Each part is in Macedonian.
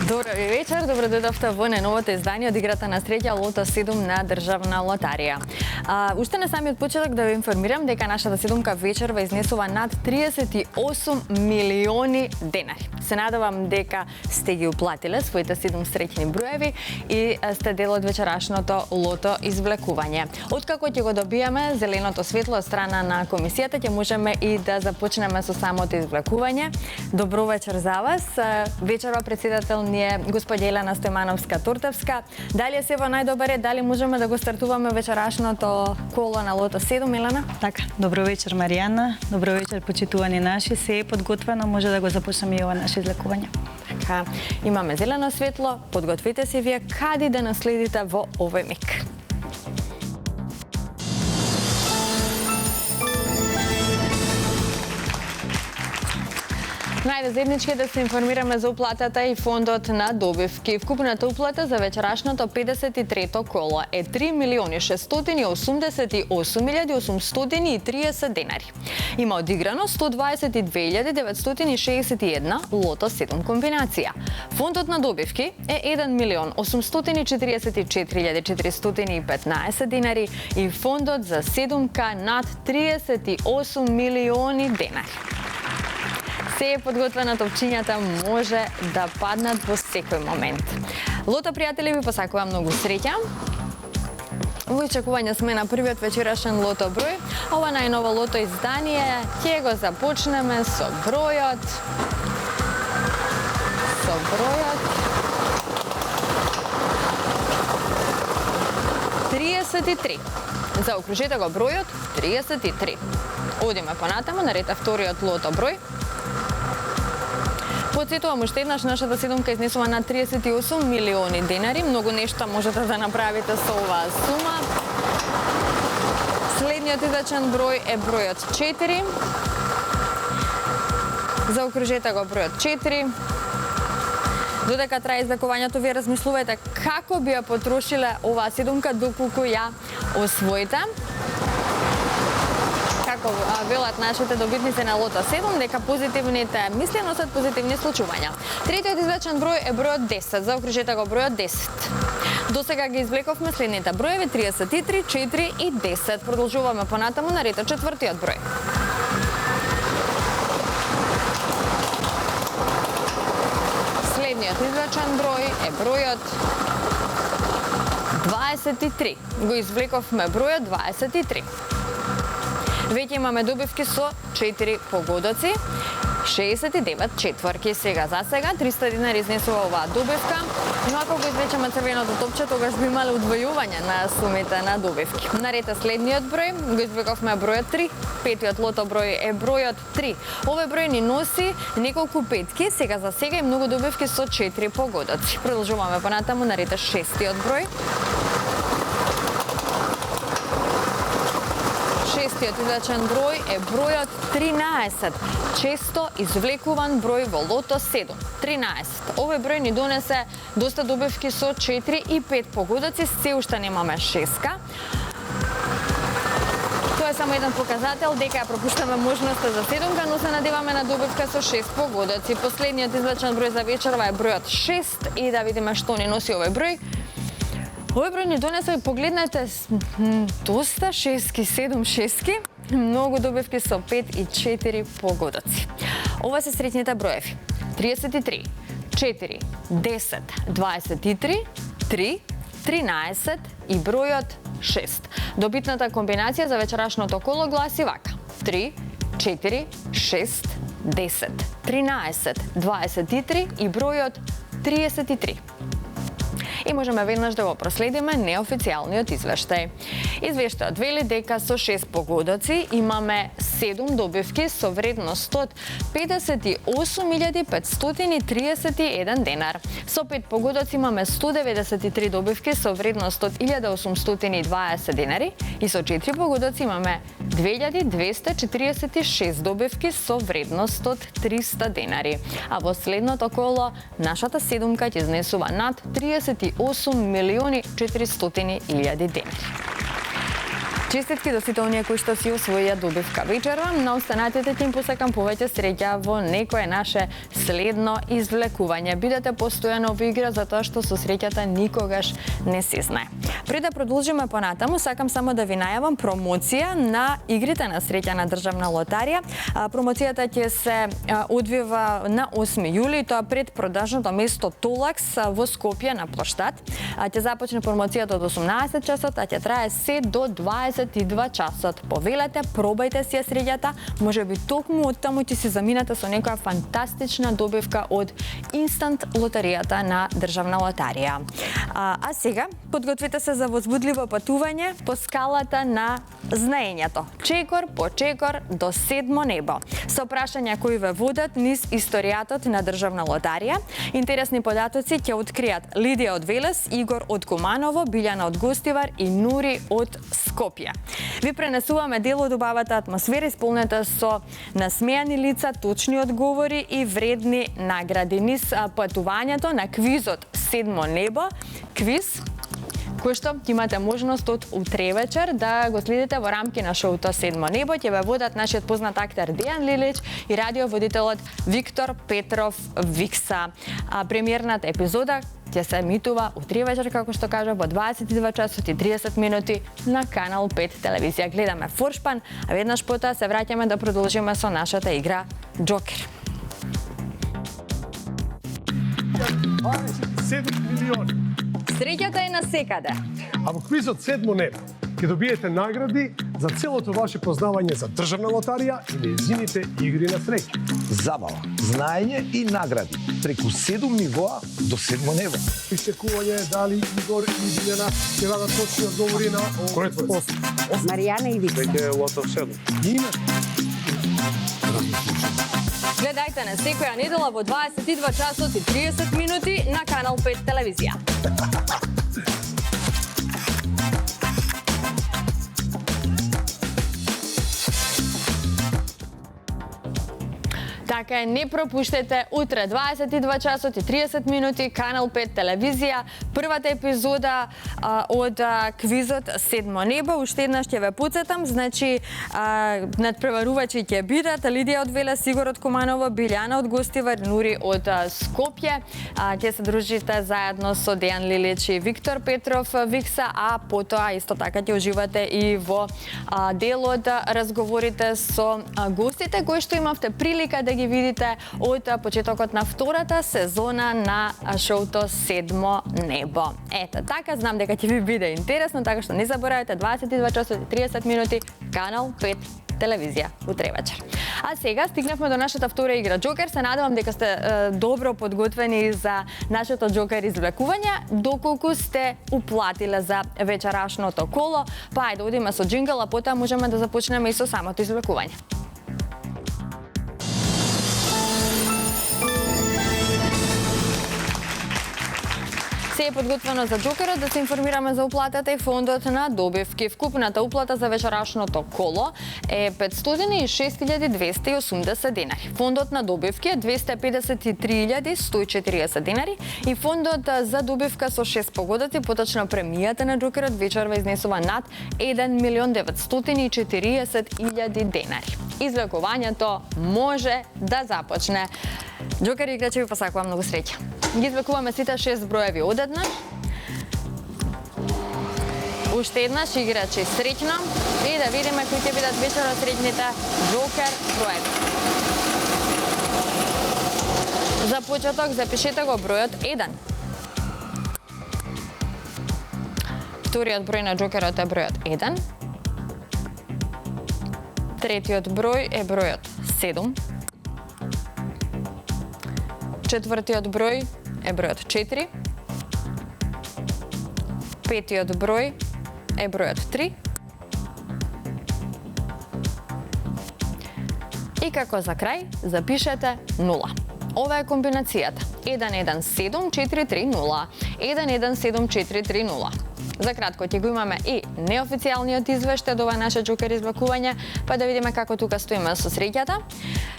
Добри вечер, добро дојдовте во најновото издание од играта на среќа Лото 7 на Државна лотарија. Уште на самиот почеток да ве информирам дека нашата седумка вечерва изнесува над 38 милиони денари. Се надевам дека сте ги уплатиле своите 7 среќни броеви и сте дел од вечерашното лото извлекување. Откако ќе го добиеме зеленото светло од страна на комисијата, ќе можеме и да започнеме со самото извлекување. Добро вечер за вас. Вечерва председател ни е господја Елена Стојмановска-Туртевска. Дали е се во најдобар ред, дали можеме да го стартуваме вечерашното коло на Лото 7, Елена? Така, добро вечер Маријана, добро вечер почитувани наши, се е подготвено, може да го започнеме и ова наше излекување. Така, имаме зелено светло, подготвите се вие каде да наследите во овој миг. Најде заеднички да се информираме за уплатата и фондот на добивки. Вкупната уплата за вечерашното 53-то коло е 3.688.830 денари. Има одиграно 122.961 Лото 7 комбинација. Фондот на добивки е 1.844.415 денари и фондот за седумка над 38 милиони денари. Се подготвена топчињата може да паднат во секој момент. Лото пријатели, ви посакувам многу среќа. Во очекување сме на првиот вечерашен лото број. Ова најново лото издание ќе го започнеме со бројот 33. Заокружете го бројот 33. Одиме понатаму, наред вториот лото број. Подсетувам уште еднаш, нашата седумка изнесува на 38 милиони денари. Многу нешто можете да направите со оваа сума. Следниот излечен број е бројот 4. Заокружете го бројот 4. Додека трае излекувањето, вие размислувајте како би ја потрошиле оваа седумка доколку ја освоите. Како велат нашите добитници на Лото 7, дека позитивните мисли носат позитивни случувања. Третиот извлечен број е бројот 10. Заокружете го бројот 10. До сега ги извлековме следните броеви 33, 4 и 10. Продолжуваме понатаму на ред четвртиот број. Следниот извлечен број е бројот 23. Го извлековме бројот 23. Веќе имаме добивки со 4 погодоци, 69 четврки. Сега за сега 300 денари изнесува оваа добивка, но ако го извлечеме црвеното топче, тогаш би имале удвојување на сумите на добивки. Наред следниот број, го извлековме бројот 3, петиот лото број е бројот 3. Овој број ни носи неколку петки, сега за сега и многу добивки со 4 погодоци. Продолжуваме понатаму, наред шестиот број. Шестиот извлечен број е бројот 13. Често извлекуван број во Лото 7. 13. Овој број ни донесе доста добивки со 4 и 5 погодоци, се уште немаме шеска. Тоа е само еден показател дека ја пропуштаме можноста за седумка, но се надеваме на добивка со 6 погодоци. Последниот извлечен број за вечерва е бројот 6 и да видиме што ни носи овој број. Овој број ни донесе, погледнете, доста шески, 7 шески, многу добивки со 5 и 4 погодоци. Ова се среќните броеви. 33, 4, 10, 23, 3, 13 и бројот 6. Добитната комбинација за вечерашното коло гласи вака. 3, 4, 6, 10, 13, 23 и бројот 33. И можеме веднаш да го проследиме неофицијалниот извештај. Извештајот вели дека со 6 погодоци имаме 7 добивки со вредност од 58.531 денар. Со 5 погодоци имаме 193 добивки со вредност од 1.820 денари и со 4 погодоци имаме 2.246 добивки со вредност од 300 денари. А во следното коло нашата седумка ќе изнесува над 38.400.000 денари. Честитки до сите оние кои што си освоија добивка вечерва. На останатите ќе им посакам повеќе среќа во некое наше следно извлекување. Бидете постојано во игра затоа што со среќата никогаш не се знае. Пред да продолжиме понатаму, сакам само да ви најавам промоција на игрите на среќа на Државна лотарија. Промоцијата ќе се одвива на 8 јули, тоа пред продажното место Толакс во Скопје на плоштад. Ќе започне промоцијата од 18 часот, а ќе трае се до 22 часот. Повелете, пробајте си ја среќата, можеби токму од таму ќе си заминете со некоја фантастична добивка од инстант лотаријата на Државна лотарија. А сега подгответе се за возбудливо патување по скалата на знаењето. Чекор по чекор до седмо небо. Со прашања кои ве водат низ историјатот на Државна лотарија. Интересни податоци ќе откријат Лидија од Велес, Игор од Куманово, Билјана од Гостивар и Нури од Скопје. Ви пренесуваме дел од убавата атмосфера исполнета со насмејани лица, точни одговори и вредни награди низ патувањето на квизот Седмо небо. Квиз кој што ќе имате можност од утре вечер да го следите во рамки на шоуто Седмо небо. Ќе ве водат нашиот познат актер Дејан Лилич и радиоводителот Виктор Петров Викса. Премиерната епизода ќе се емитува утре вечер, како што кажа, во 22 часот и 30 минути на Канал 5 телевизија. Гледаме Форшпан, а веднаш потоа се враќаме да продолжиме со нашата игра Джокер. 7 милиони. Среќата е насекаде. А во квизот Седмо небо ќе добиете награди за целото ваше познавање за Државна лотарија и нејзините игри на среќа. Забава, знаење и награди преку 7 нивоа до Седмо небо. Исчекување дали Игор и Билјана ќе дадат точни одговори на кој вопрос. Маријана и Викса. Веќе лотов 7. Име? Гледајте на секоја недела во 22 часот и 30 минути на Канал 5 телевизија. Така е, не пропуштете утре 22 часот и 30 минути Канал 5 телевизија, првата епизода од квизот Седмо небо. Уште еднаш ќе ве потсетам, значи надпреварувачи ќе бидат Лидија од Велес, Игор од Куманово, Билјана од Гостивар, Нури од Скопје. Ќе се дружите заедно со Дејан Лилич и Виктор Петров Викса, а потоа исто така ќе уживате и во дел од разговорите со гостите кои што имавте прилика да ги видите од почетокот на втората сезона на шоуто Седмо небо. Ето, така знам дека ќе ви биде интересно, така што не заборавајте 22 часот и 30 минути Канал 5 телевизија утре вечер. А сега стигнавме до нашата втора игра Джокер. Се надевам дека сте добро подготвени за нашето Джокер извлекување, доколку сте уплатиле за вечерашното коло. Па ајде одиме со джингл, а потоа можеме да започнеме и со самото извлекување. Се е подготвено за Джокерот, да се информираме за уплатата и фондот на добивки. Вкупната уплата за вечерашното коло е 506.280 денари. Фондот на добивки е 253.140 денари и фондот за добивка со 6 погодоци, поточно премијата на Джокерот вечерва изнесува над 1.940.000 денари. Извлекувањето може да започне. Джокер играчи ви посакувам многу среќа. Ги извлекуваме сите 6 броеви одеднаш. Уште еднаш играчи среќно и да видиме кои ќе бидат вечерот среќните Джокер броеви. За почеток запишете го бројот 1. Вториот број на Джокерот е бројот 1. Третиот број е бројот 7. Четвртиот број е бројот 4. Петиот број е бројот 3. И како за крај запишете 0. Ова е комбинацијата 117430. 117430. За кратко ќе го имаме и неофицијалниот извештај од ова наше џокер извлакување, па да видиме како тука стоиме со среќата.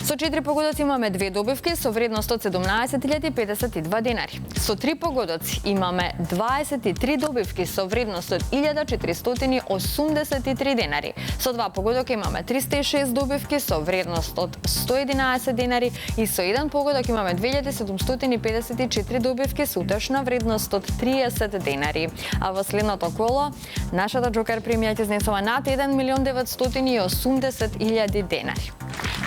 Со 4 погодоци имаме 2 добивки со вредност од 17.052 денари. Со 3 погодоци имаме 23 добивки со вредност од 1.483 денари. Со 2 погодока имаме 306 добивки со вредност од 111 денари и со 1 погодок имаме 2754 добивки со утешна вредност од 30 денари. А во следното коло, нашата џокер премија ќе изнесува над 1.980.000 денари.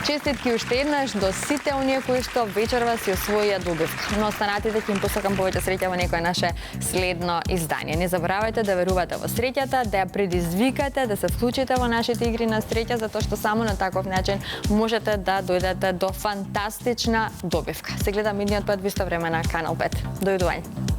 Честитки уште еднаш до сите оние кои што вечерва си освоија добивка. Но останатите ќе им посакам повеќе среќа во некое наше следно издание. Не заборавајте да верувате во среќата, да ја предизвикате, да се вклучите во нашите игри на среќа, затоа што само на таков начин можете да дојдете до фантастична добивка. Се гледам идниот пат во исто време на Канал 5. Дојдување.